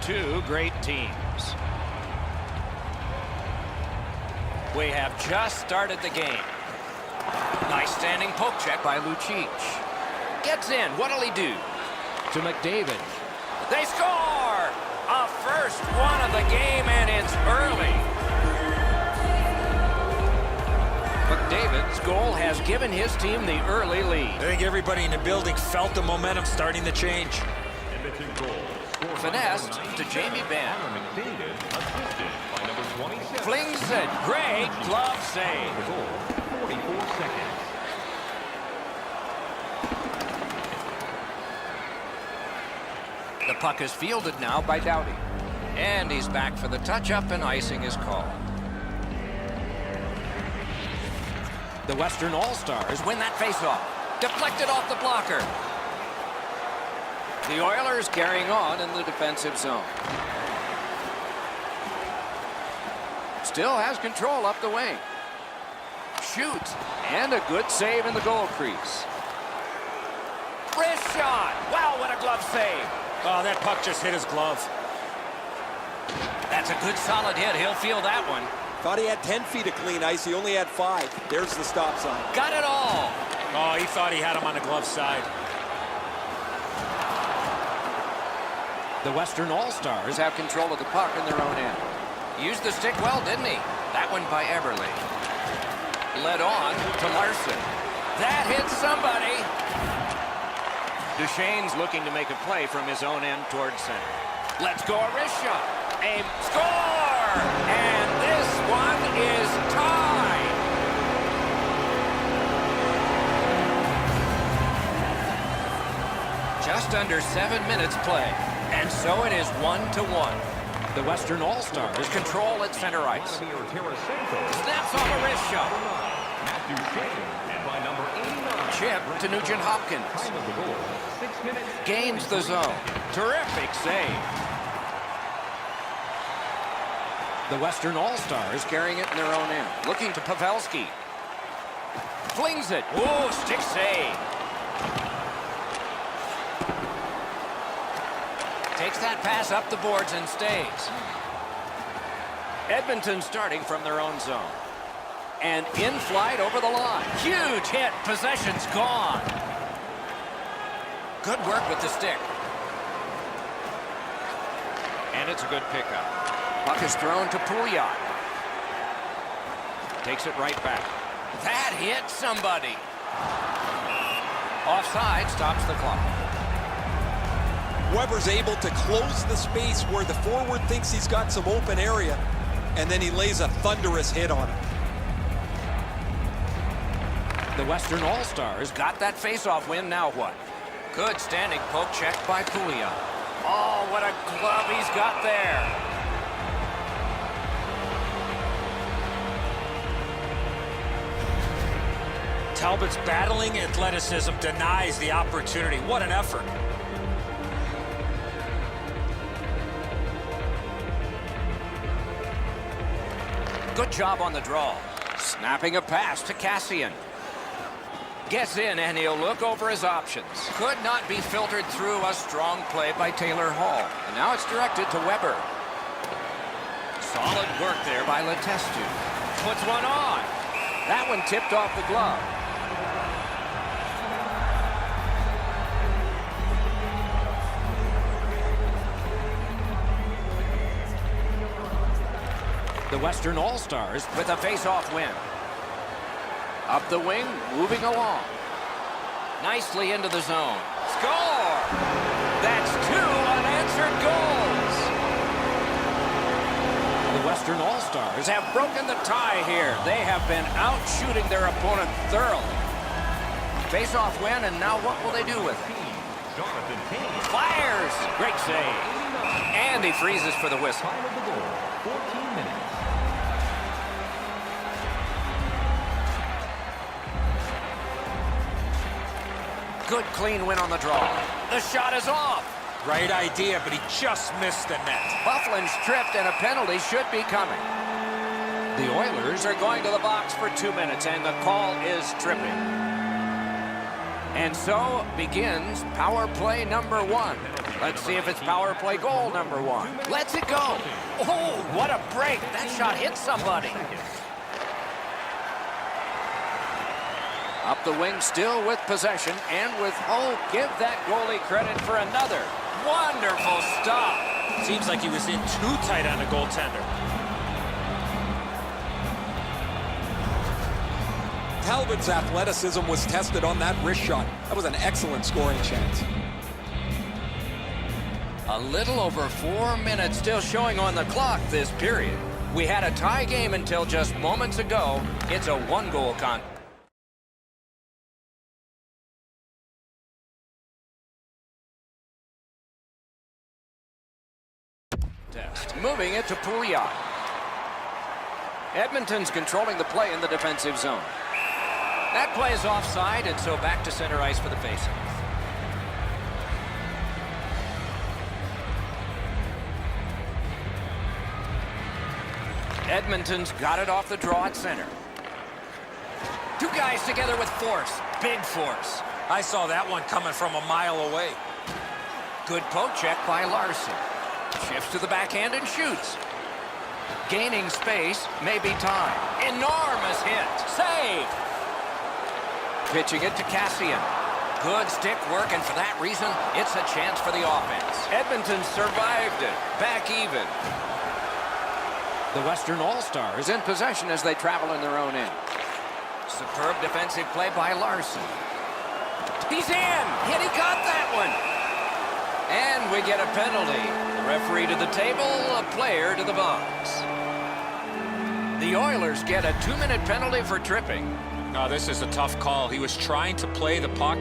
two great teams. We have just started the game. Nice standing poke check by Lucic. Gets in. What'll he do? To McDavid. They score! A first one of the game, and it's early. McDavid's goal has given his team the early lead. I think everybody in the building felt the momentum starting to change. Finessed to Jamie Benn. Flings it. Great glove save. 44 seconds. The puck is fielded now by Doughty. And he's back for the touch-up, and icing is called. The Western All-Stars win that faceoff. Deflected off the blocker. The Oilers carrying on in the defensive zone. Still has control up the wing. Shoots, and a good save in the goal crease. Wrist shot. Wow, what a glove save. Oh, that puck just hit his glove. That's a good solid hit. He'll feel that one. Thought he had 10 feet of clean ice. He only had 5. There's the stop sign. Got it all. Oh, he thought he had him on the glove side. The Western All-Stars have control of the puck in their own end. Used the stick well, didn't he? That one by Eberle. Led on to Larson. That hits somebody. Duchesne's looking to make a play from his own end towards center. Let's go, a wrist shot. Aim, score! And this one is tied. Just under 7 minutes play. And so it is 1-1. The Western All-Stars control at center ice. Snaps off a wrist shot. Chip to Nugent Hopkins. Gains the zone. Terrific save. The Western All-Stars carrying it in their own end. Looking to Pavelski. Flings it. Whoa, stick save. Takes that pass up the boards and stays. Edmonton starting from their own zone. And in flight over the line. Huge hit. Possession's gone. Good work with the stick. And it's a good pickup. Puck is thrown to Pouliot. Takes it right back. That hit somebody. Offside stops the clock. Weber's able to close the space where the forward thinks he's got some open area, and then he lays a thunderous hit on it. The Western All-Stars got that face-off win. Now what? Good standing poke check by Pouliot. Oh, what a glove he's got there. Talbot's battling athleticism denies the opportunity. What an effort. Good job on the draw. Snapping a pass to Cassian. Gets in, and he'll look over his options. Could not be filtered through a strong play by Taylor Hall. And now it's directed to Weber. Solid work there by Letestu. Puts one on. That one tipped off the glove. The Western All-Stars with a face-off win. Up the wing, moving along. Nicely into the zone. Score! That's 2 unanswered goals. The Western All-Stars have broken the tie here. They have been out shooting their opponent thoroughly. Face-off win, and now what will they do with it? Fires! Great save. And he freezes for the whistle. 14 minutes. Good clean win on the draw. The shot is off. Right idea, but he just missed the net. Bufflin's tripped, and a penalty should be coming. The Oilers are going to the box for 2 minutes, and the call is tripping. And so begins power play number 1. Let's see if it's power play goal number 1. Let's it go. Oh, what a break. That shot hit somebody. Up the wing, still with possession, and with hope. Give that goalie credit for another wonderful stop. Seems like he was in too tight on the goaltender. Talbot's athleticism was tested on that wrist shot. That was an excellent scoring chance. A little over 4 minutes still showing on the clock this period. We had a tie game until just moments ago. It's a one-goal contest. Moving it to Playng. Edmonton's controlling the play in the defensive zone. That play is offside, and so back to center ice for the faceoff. Edmonton's got it off the draw at center. Two guys together with force. Big force. I saw that one coming from a mile away. Good poke check by Larson. Shifts to the backhand and shoots. Gaining space, maybe time. Enormous hit. Save. Pitching it to Cassian. Good stick work, and for that reason, it's a chance for the offense. Edmonton survived it. Back even. The Western All-Stars in possession as they travel in their own end. Superb defensive play by Larson. He's in, and he got that one. And we get a penalty. The referee to the table, a player to the box. The Oilers get a 2-minute penalty for tripping. Oh, this is a tough call. He was trying to play the puck,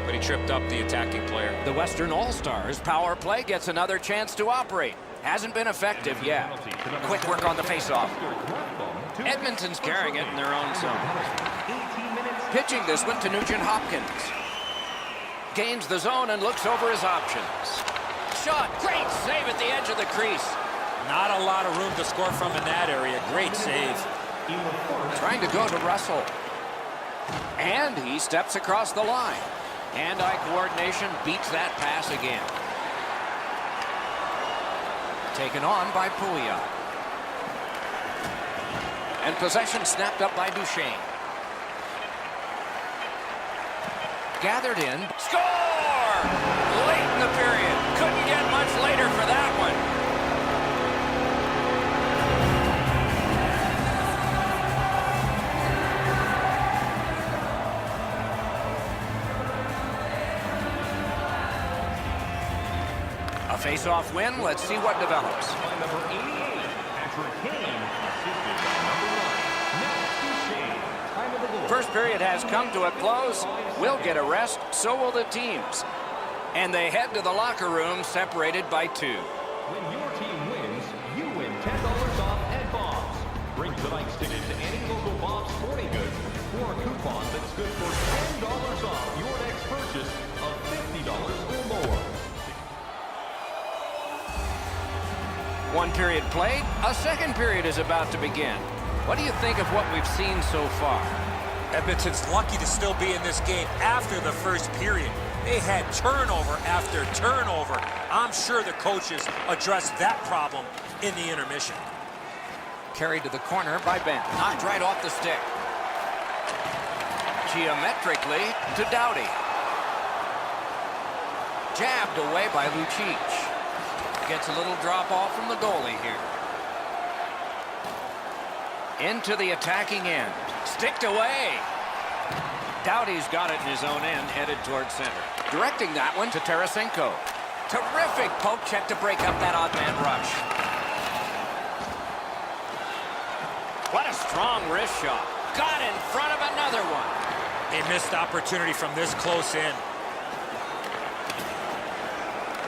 but he tripped up the attacking player. The Western All-Stars power play gets another chance to operate. Hasn't been effective yet. Quick work on the faceoff. Edmonton's carrying it in their own zone. Pitching this one to Nugent Hopkins. Gains the zone and looks over his options. Shot, great save at the edge of the crease. Not a lot of room to score from in that area. Great save. Trying to go to Russell. And he steps across the line. Hand-eye coordination beats that pass again. Taken on by Playng. And possession snapped up by Duchesne. Gathered in. Score! Late in the period. Couldn't get much later for that one. A face-off win. Let's see what develops. Number 88, Patrick Kane, assisted by number 1. Now, Duchesne. Time of the goal. First period has come to a close. We'll get a rest, so will the teams. And they head to the locker room separated by 2. When your team wins, you win $10 off at Bob's. Bring tonight's ticket to any local Bob's Sporting Goods for a coupon that's good for $10 off your next purchase of $50 or more. One period played. A second period is about to begin. What do you think of what we've seen so far? Edmonton's lucky to still be in this game after the first period. They had turnover after turnover. I'm sure the coaches addressed that problem in the intermission. Carried to the corner by Ben. Knocked right off the stick. Geometrically to Doughty. Jabbed away by Lucic. Gets a little drop off from the goalie here. Into the attacking end. Sticked away. Doughty's got it in his own end, headed towards center. Directing that one to Tarasenko. Terrific poke check to break up that odd man rush. What a strong wrist shot. Got in front of another one. A missed opportunity from this close in.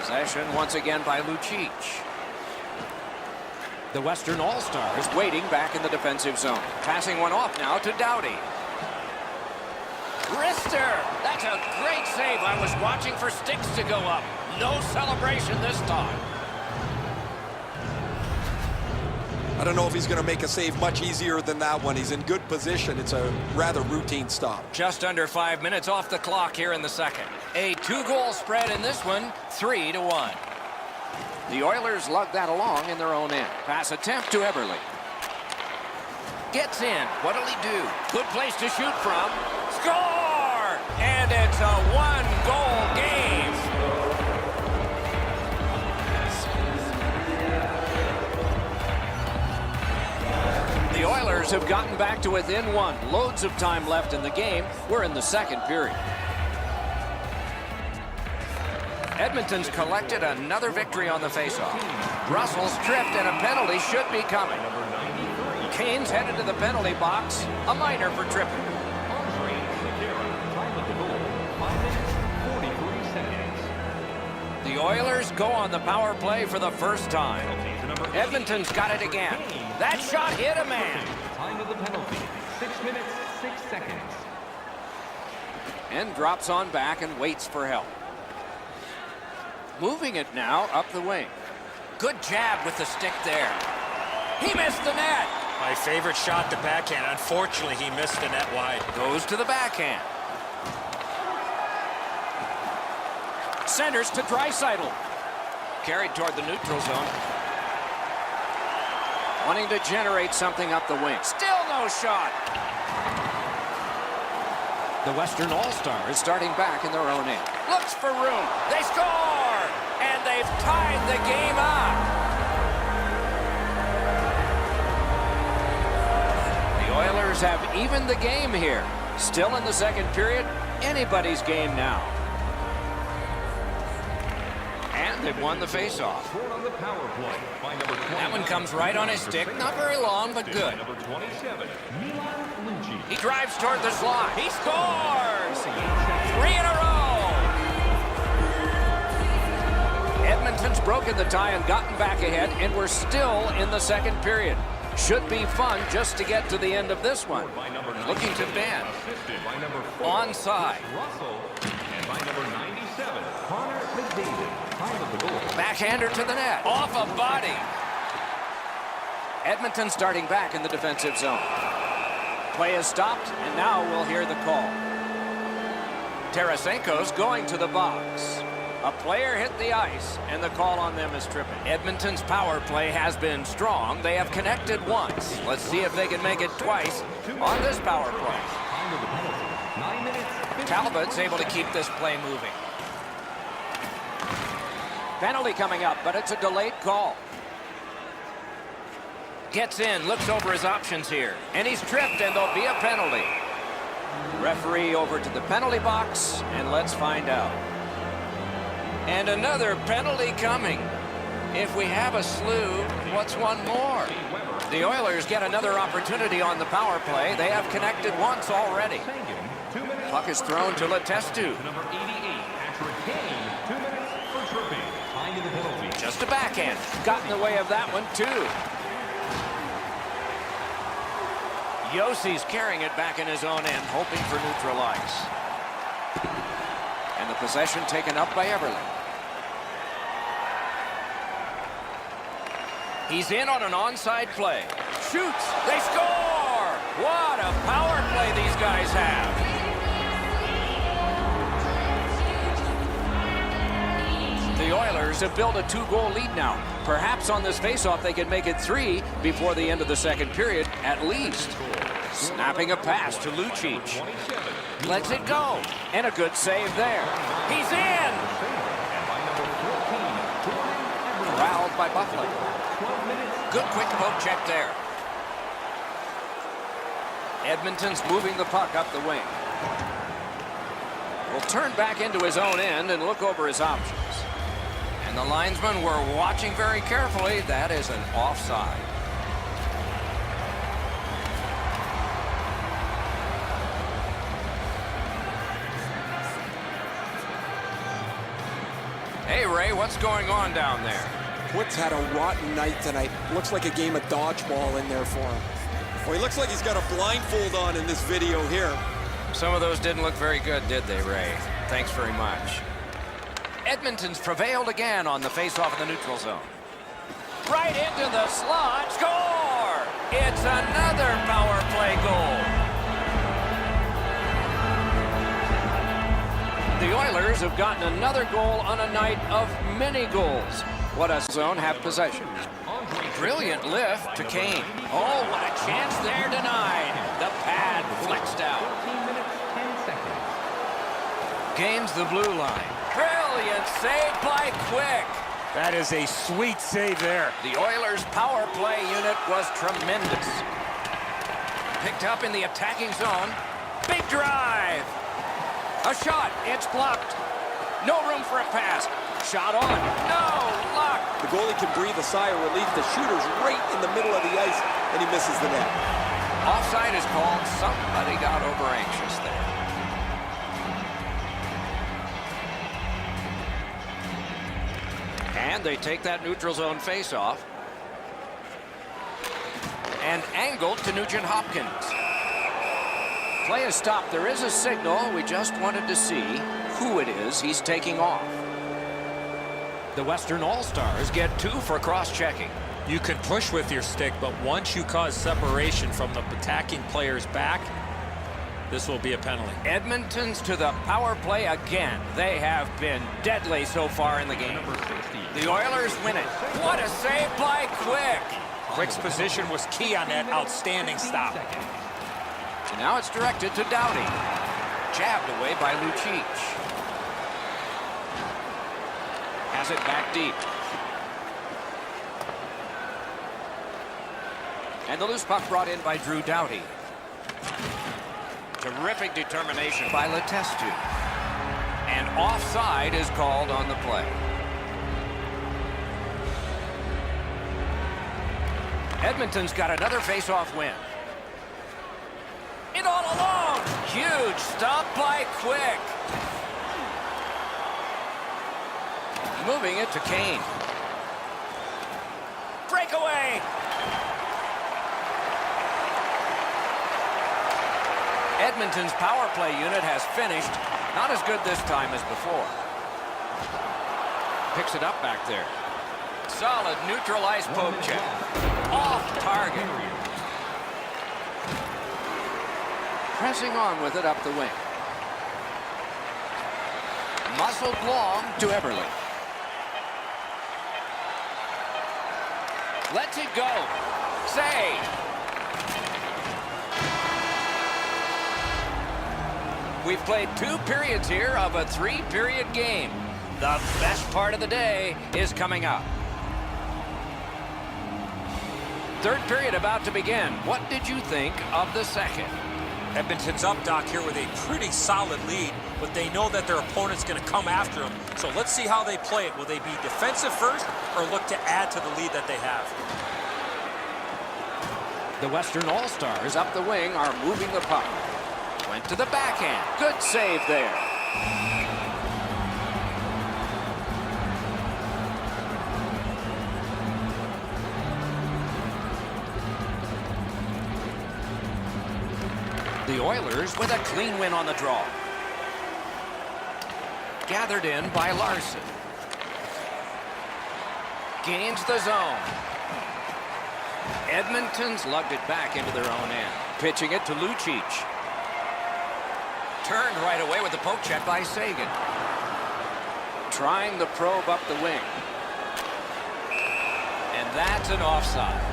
Possession once again by Lucic. The Western All-Stars waiting back in the defensive zone. Passing one off now to Doughty. Wrister! That's a great save. I was watching for sticks to go up. No celebration this time. I don't know if he's going to make a save much easier than that one. He's in good position. It's a rather routine stop. Just under 5 minutes off the clock here in the second. A 2-goal spread in this one, 3-1. The Oilers lug that along in their own end. Pass attempt to Eberle. Gets in. What'll he do? Good place to shoot from. Score! And it's a 1-goal game. The Oilers have gotten back to within 1. Loads of time left in the game. We're in the second period. Edmonton's collected another victory on the faceoff. Russell's tripped and a penalty should be coming. Kane's headed to the penalty box. A minor for tripping. The Oilers go on the power play for the first time. Edmonton's got it again. That shot hit a man. Time of the penalty, 6 minutes, 6 seconds. And drops on back and waits for help. Moving it now up the wing. Good jab with the stick there. He missed the net. My favorite shot, the backhand. Unfortunately, he missed the net wide. Goes to the backhand. Centers to Draisaitl. Carried toward the neutral zone. Wanting to generate something up the wing. Still no shot. The Western All-Star is starting back in their own end. Looks for room. They score! And they've tied the game up. The Oilers have evened the game here. Still in the second period. Anybody's game now. And they've won the faceoff. On the power play by number 20. That one comes right on his stick. Not very long, but good. Number 27, Lucic. He drives toward the slot. He scores! 3 in a row! Edmonton's broken the tie and gotten back ahead, and we're still in the second period. Should be fun just to get to the end of this one. Looking to Ben. Assisted by number 4, Onside. Russell. And by number 97, Connor McDavid. Time of the goal. Backhander to the net. Off a body. Edmonton starting back in the defensive zone. Play is stopped, and now we'll hear the call. Tarasenko's going to the box. A player hit the ice, and the call on them is tripping. Edmonton's power play has been strong. They have connected once. Let's see if they can make it twice on this power play. Time of the penalty, 9 minutes. 50 Talbot's able to keep this play moving. Penalty coming up, but it's a delayed call. Gets in, looks over his options here. And he's tripped, and there'll be a penalty. Referee over to the penalty box, and let's find out. And another penalty coming. If we have a slew, what's one more? The Oilers get another opportunity on the power play. They have connected once already. Puck is thrown to Letestu. Number 88, Patrick Kane. 2 minutes for tripping. Time of the penalty. Just a backhand. Got in the way of that one, too. Yossi's carrying it back in his own end, hoping for neutral ice. And the possession taken up by Eberle. He's in on an onside play. Shoots. They score! What a power play these guys have. The Oilers have built a 2-goal lead now. Perhaps on this faceoff they can make it 3 before the end of the second period, at least. Snapping a pass to Lucic. Lets it go. And a good save there. He's in! Corralled by Buffalo. Good quick poke check there. Edmonton's moving the puck up the wing. Will turn back into his own end and look over his options. And the linesmen were watching very carefully. That is an offside. Hey, Ray, what's going on down there? Wood's had a rotten night tonight. Looks like a game of dodgeball in there for him. Well, he looks like he's got a blindfold on in this video here. Some of those didn't look very good, did they, Ray? Thanks very much. Edmonton's prevailed again on the faceoff in the neutral zone. Right into the slot. Score! It's another power play goal. The Oilers have gotten another goal on a night of many goals. What a zone have possession. Brilliant lift to Kane. Oh, what a chance there denied. The pad flexed out. 14 minutes, 10 seconds. Gains the blue line. Brilliant save by Quick. That is a sweet save there. The Oilers' power play unit was tremendous. Picked up in the attacking zone. Big drive. A shot. It's blocked. No room for a pass. Shot on. No luck. The goalie can breathe a sigh of relief. The shooter's right in the middle of the ice, and he misses the net. Offside is called. Somebody got over anxious there. And they take that neutral zone face-off. And angled to Nugent Hopkins. Play is stopped. There is a signal. We just wanted to see who it is he's taking off. The Western All-Stars get 2 for cross-checking. You can push with your stick, but once you cause separation from the attacking player's back, this will be a penalty. Edmonton's to the power play again. They have been deadly so far in the game. The Oilers win it. What a save by Quick. Quick's position was key on that outstanding stop. So now it's directed to Doughty. Jabbed away by Lucic. Has it back deep. And the loose puck brought in by Drew Doughty. Terrific determination by Letestu. And offside is called on the play. Edmonton's got another face-off win. It all alone. Huge stop by Quick. Moving it to Kane. Breakaway. Edmonton's power play unit has finished. Not as good this time as before. Picks it up back there. Solid neutralized poke check. Off target. Pressing on with it up the wing. Muscled long to Eberle. Lets it go. Save. We've played 2 periods here of a 3-period game. The best part of the day is coming up. Third period about to begin. What did you think of the second? Edmonton's up, Doc, here with a pretty solid lead, but they know that their opponent's going to come after them. So let's see how they play it. Will they be defensive first or look to add to the lead that they have? The Western All-Stars up the wing are moving the puck. Went to the backhand. Good save there. The Oilers with a clean win on the draw. Gathered in by Larson. Gains the zone. Edmonton's lugged it back into their own end. Pitching it to Lucic. Turned right away with the poke check by Sagan. Trying the probe up the wing. And that's an offside.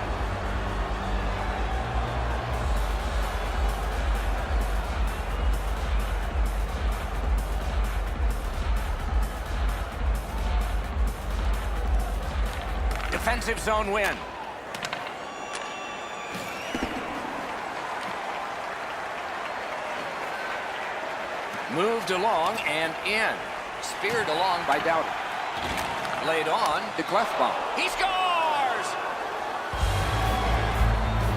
Defensive zone win. Moved along and in. Speared along by Doughty. Laid on to Clefbaum. He scores!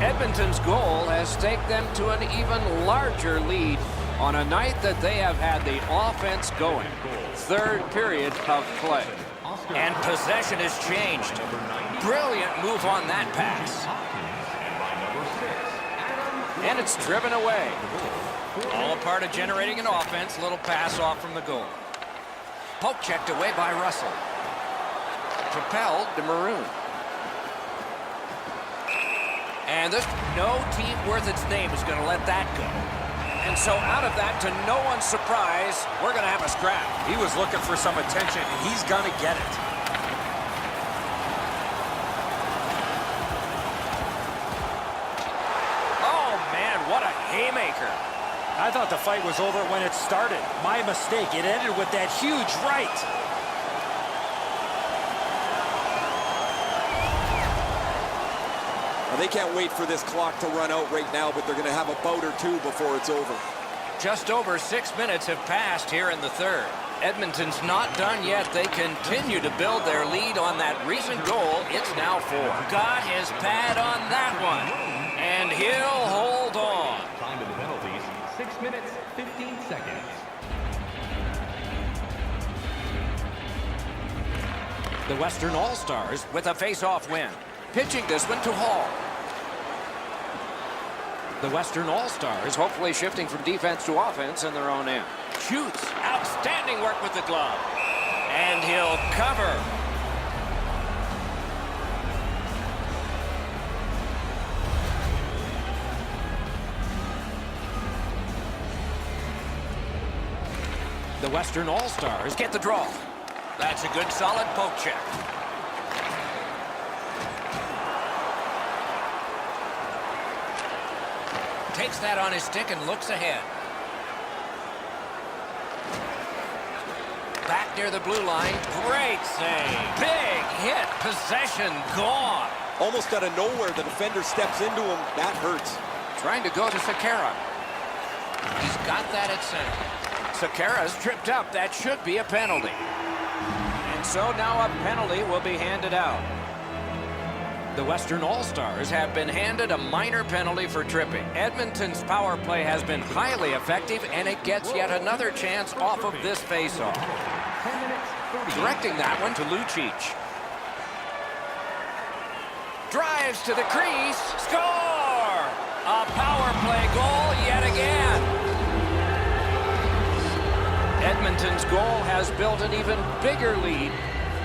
Edmonton's goal has taken them to an even larger lead on a night that they have had the offense going. Third period of play. And possession has changed. Brilliant move on that pass. And it's driven away. All a part of generating an offense. Little pass off from the goal. Poke checked away by Russell. Propelled to Maroon. And there's no team worth its name is going to let that go. And so out of that, to no one's surprise, we're going to have a scrap. He was looking for some attention, and he's going to get it. Oh, man, what a haymaker. I thought the fight was over when it started. My mistake. It ended with that huge right. Well, they can't wait for this clock to run out right now, but they're going to have a bout or two before it's over. Just over 6 minutes have passed here in the third. Edmonton's not done yet. They continue to build their lead on that recent goal. It's now 4. Got his pad on that one. And he'll hold on. Time of the penalties, 6 minutes, 15 seconds. The Western All-Stars with a face-off win. Pitching this one to Hall. The Western All-Stars hopefully shifting from defense to offense in their own end. Shoots. Outstanding work with the glove. And he'll cover. The Western All-Stars get the draw. That's a good solid poke check. Takes that on his stick and looks ahead. Back near the blue line. Great save. Big hit. Possession gone. Almost out of nowhere, the defender steps into him. That hurts. Trying to go to Sekera. He's got that at center. Sekera's tripped up. That should be a penalty. And so now a penalty will be handed out. The Western All-Stars have been handed a minor penalty for tripping. Edmonton's power play has been highly effective, and it gets yet another chance off of this face-off. Directing that one to Lucic. Drives to the crease. Score! A power play goal yet again. Edmonton's goal has built an even bigger lead.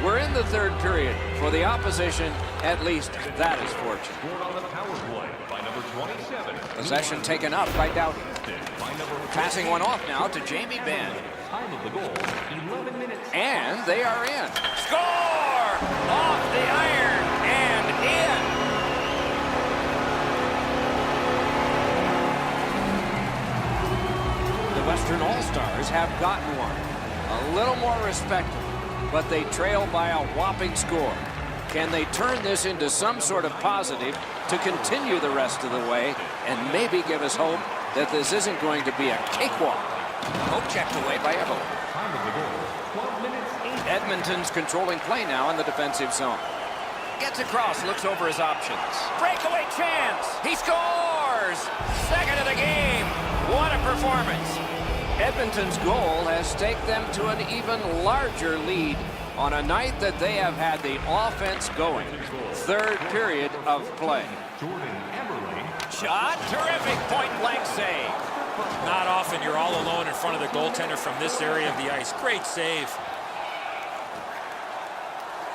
We're in the third period. For the opposition, at least that is fortunate. Scored on the power play by number 27. Possession taken up by Doughty. Passing one off now to Jamie Benn. Time of the goal, 11 minutes. And they are in. Score! Off the iron and in. The Western All-Stars have gotten one. A little more respectable, but they trail by a whopping score. Can they turn this into some sort of positive to continue the rest of the way and maybe give us hope that this isn't going to be a cakewalk? Hope checked away by Evelyn. Time of the goal, 12 minutes, 8. Edmonton's controlling play now in the defensive zone. Gets across, looks over his options. Breakaway chance! He scores! Second of the game! What a performance! Edmonton's goal has staked them to an even larger lead on a night that they have had the offense going. Third period of play. Shot, terrific point-blank save. Not often you're all alone in front of the goaltender from this area of the ice. Great save.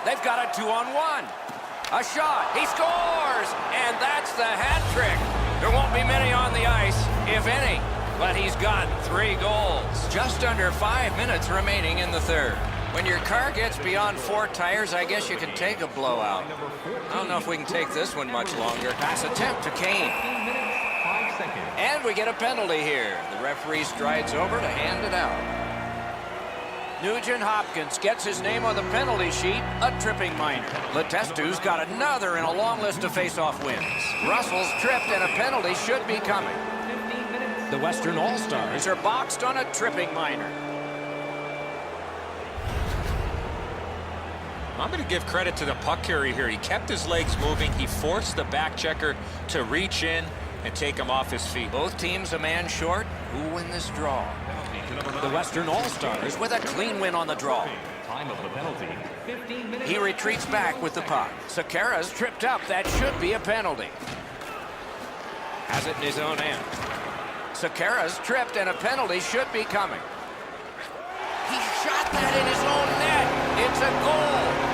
They've got a 2-on-1. A shot, he scores! And that's the hat trick. There won't be many on the ice, if any, but he's got 3 goals. Just under 5 minutes remaining in the third. When your car gets beyond 4 tires, I guess you can take a blowout. I don't know if we can take this one much longer. Pass attempt to Kane. And we get a penalty here. The referee strides over to hand it out. Nugent Hopkins gets his name on the penalty sheet, a tripping minor. Letestu's got another in a long list of face-off wins. Russell's tripped and a penalty should be coming. The Western All-Stars are boxed on a tripping minor. I'm going to give credit to the puck carrier here. He kept his legs moving. He forced the back checker to reach in and take him off his feet. Both teams a man short. Who win this draw? The Western All-Stars with a clean win on the draw. Time of the penalty, 15 minutes. He retreats back with the puck. Sekera's tripped up. That should be a penalty. Has it in his own end. Sekera's tripped and a penalty should be coming. He shot that in his own net. It's a goal.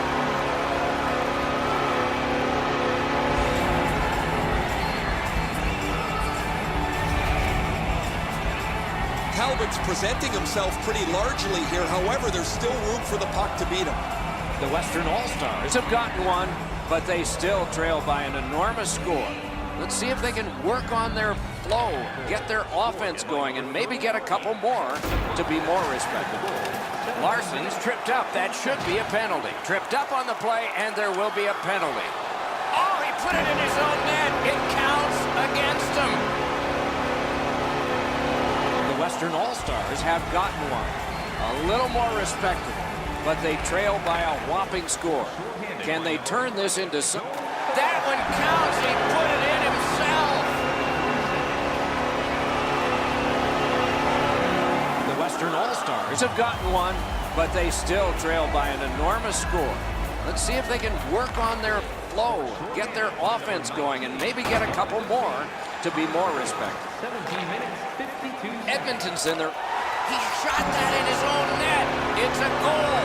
Talbot's presenting himself pretty largely here. However, there's still room for the puck to beat him. The Western All-Stars have gotten one, but they still trail by an enormous score. Let's see if they can work on their flow, get their offense going, and maybe get a couple more to be more respectable. Larson's tripped up. That should be a penalty. Tripped up on the play, and there will be a penalty. Oh, he put it in his own net. It counts against him. The Western All-Stars have gotten one. A little more respectable, but they trail by a whopping score. Can they turn this into some... That one counts. He put it in himself. The Western All-Stars have gotten one, but they still trail by an enormous score. Let's see if they can work on their flow, get their offense going, and maybe get a couple more to be more respected. 17 minutes, 52 seconds. Edmonton's in there. He shot that in his own net. It's a goal.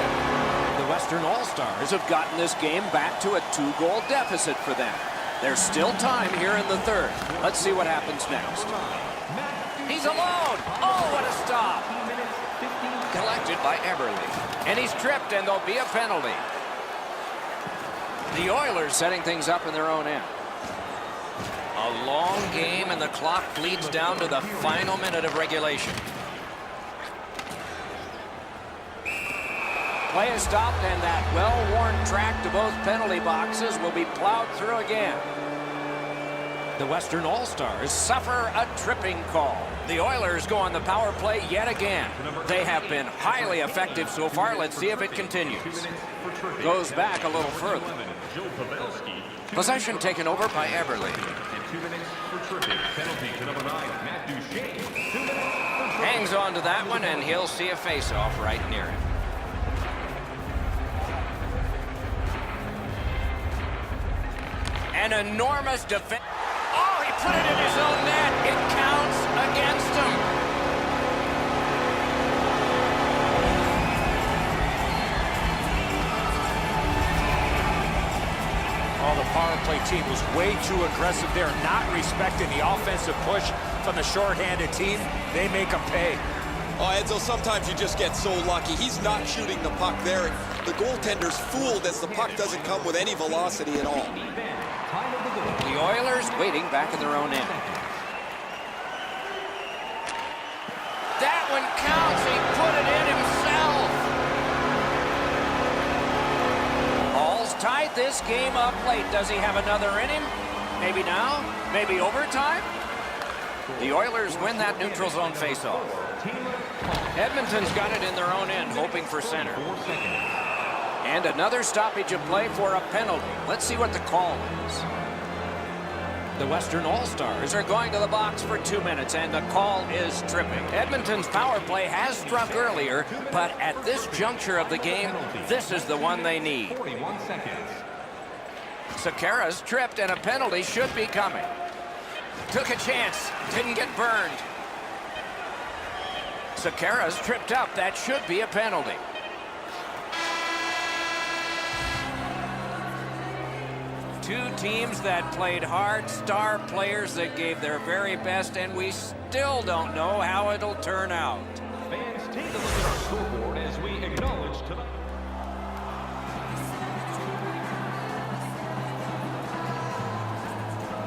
The Western All-Stars have gotten this game back to a 2-goal deficit for them. There's still time here in the third. Let's see what happens next. He's alone. Oh, what a stop. Collected by Eberle. And he's tripped, and there'll be a penalty. The Oilers setting things up in their own end. A long game, and the clock bleeds down to the final minute of regulation. Play is stopped, and that well-worn track to both penalty boxes will be plowed through again. The Western All-Stars suffer a tripping call. The Oilers go on the power play yet again. They have been highly effective so far. Let's see if it continues. Goes back a little further. Possession taken over by Eberle. And 2 minutes for tripping. Penalty to number 9, Matt Duchene. 2 minutes for Hangs on to that one, and he'll see a face-off right near him. An enormous defense. Oh, he put it in his own net. It counts against him. Oh, the power play team was way too aggressive there, not respecting the offensive push from the shorthanded team. They make them pay. Oh, Edzo, sometimes you just get so lucky. He's not shooting the puck there. The goaltender's fooled as the puck doesn't come with any velocity at all. The Oilers waiting back in their own end. That one counts. He put it in himself. Hall's tied this game up late. Does he have another in him? Maybe now? Maybe overtime? The Oilers win that neutral zone faceoff. Edmonton's got it in their own end, hoping for center. And another stoppage of play for a penalty. Let's see what the call is. The Western All-Stars are going to the box for 2 minutes, and the call is tripping. Edmonton's power play has struck earlier, but at this juncture of the game, this is the one they need. 41 seconds. Sekera's tripped, and a penalty should be coming. Took a chance, didn't get burned. Sekera's tripped up. That should be a penalty. Two teams that played hard, star players that gave their very best, and we still don't know how it'll turn out. Fans, take a look at our scoreboard as we acknowledge tonight.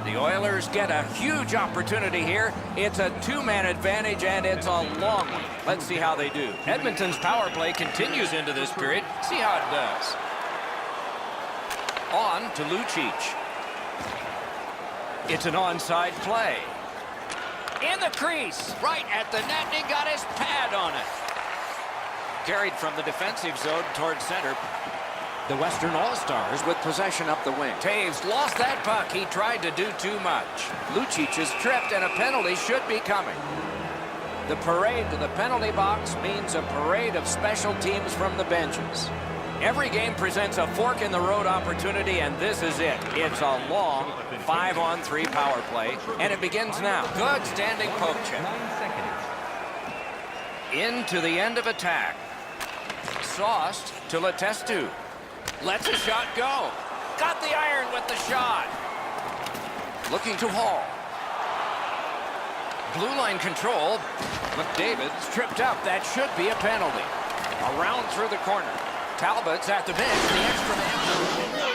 The Oilers get a huge opportunity here. It's a 2-man advantage, and it's a long one. Let's see how they do. Edmonton's power play continues into this period. See how it does. On to Lucic. It's an onside play. In the crease, right at the net, and he got his pad on it. Carried from the defensive zone towards center. The Western All-Stars with possession up the wing. Taves lost that puck. He tried to do too much. Lucic is tripped, and a penalty should be coming. The parade to the penalty box means a parade of special teams from the benches. Every game presents a fork-in-the-road opportunity, and this is it. It's a long 5-on-3 power play, and it begins now. Good standing poke check. 9 seconds. Into the end of attack. Sauced to Letestu. Lets a shot go. Got the iron with the shot. Looking to Hall. blue line control. McDavid's tripped up. That should be a penalty. Around through the corner. Talbot's at the bench. The extra man.